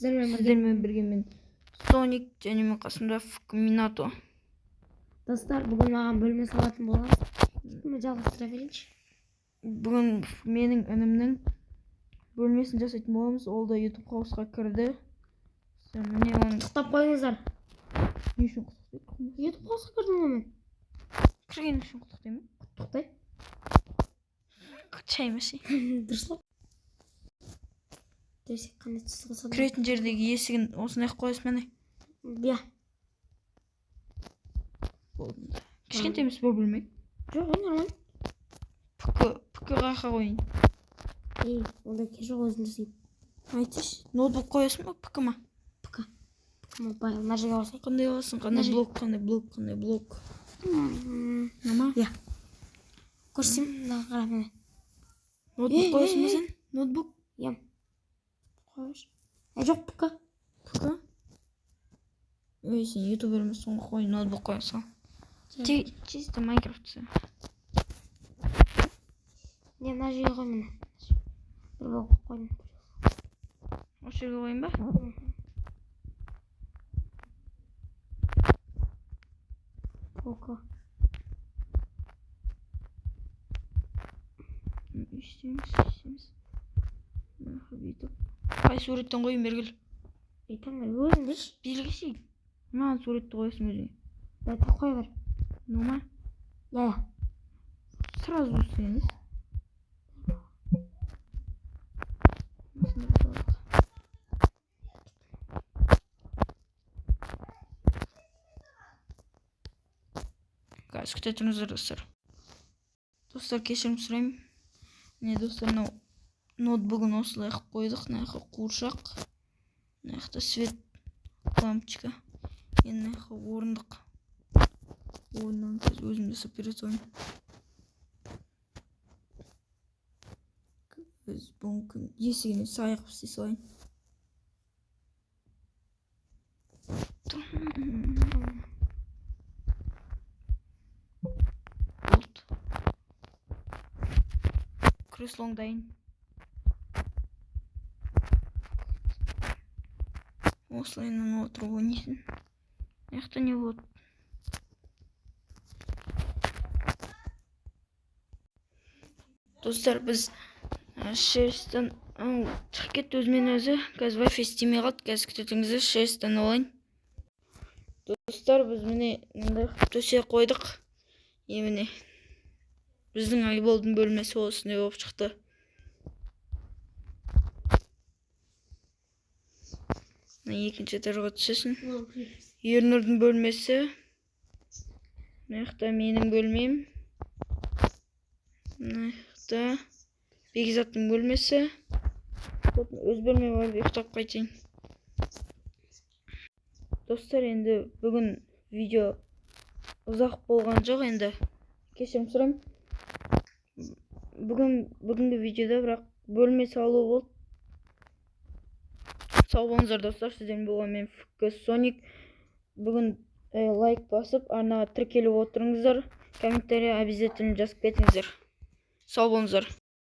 Сіздермен бірге мен Соник және мен қасымда Минато. Достар, бүгін маған бөлме салатын боламыз. Кімді жалғастыра берейінші? Бүгін менің інімнің бөлмесін жасайтын боламыз. Ол да YouTube қауысқа кірді. Міне оны Құттықтап қойыңыздар. не үшін құттықтайды? YouTube қауысқа кірдім ғой мен. Кірген үшін құттықтаймын. Құттықтай. Шаймасы. Дұрыс па? Десек қандай түсті қылса да. Кіретін жердегі есігін осындай қойасыз міне. Иә. Кішкентай емес бұл бөлме. Жоқ, нормально. Пүкі қақа қойын. Онда жоқ, өзім жасаймын. Айтшы, ноутбук қоясың ба, пүкі ма? Пүкі мобайл, мына жерге қойсай. Қандай аласың? Қандай блок? Нама? Иә. Көрсем, мына қара міне. Ноутбук қоясың ба сен? Ноутбук? Иә. Қойш. Жоқ, пүкі. Пүкі? Ой, сен ютубер емессің ғой, қой, ноутбук қоясың. Чисто Майнкрафт. Не, мына жерге қой міне. Бір блок қойдым. Осы жерге қойын ба? Око. Істейміз. Қай суреттен қойын бергіл? Айтамын, өзің деші. Белгісей. Маған суретті қойасың өзіңе. Та қоя бер. Нұма? Я. Сразу істейміз. Қазір күтетіңіздер достар. Достар, кешірім сұраймын. Міне достар, ноутбугын осылай қойдық. Мына жаққа қуыршақ. Мына жақта свет лампочка. Енді мына жаққа орындық. Орыннан өзім жасап бере салайын. Мүмкін есігіне сай қылып істей салайын. Креслоң дайын. Осылайынан отырып ойнайсың. Яқта не болады? Достар, біз шерістен шығып кетті өзімен өзі. Қазір Wi-Fi істемей қалды. Қазір күтетіңіздер, шерістен алайын. Достар, біз міне төсе қойдық. Еміне біздің Айболдың бөлмесі осындай болып шықты. Екінші этажға түсесің. Ернұрдың бөлмесі. Мына жақта менің бөлмем. Мына жақта Бекзаттың бөлмесі. Өз бөлмем бар, ұйықтап қайтайын. Достар, енді бүгін видео ұзақ болған жоқ енді. Кешірім сұраймын. Бүгінгі видеода бірақ бөлме салу болды. Сау болыңыздар достар, сізден болған мен Соник. Бүгін лайк басып, арнаға тіркеліп отырыңыздар. Комментария обязательно жазып кетіңіздер. Сау болыңыздар.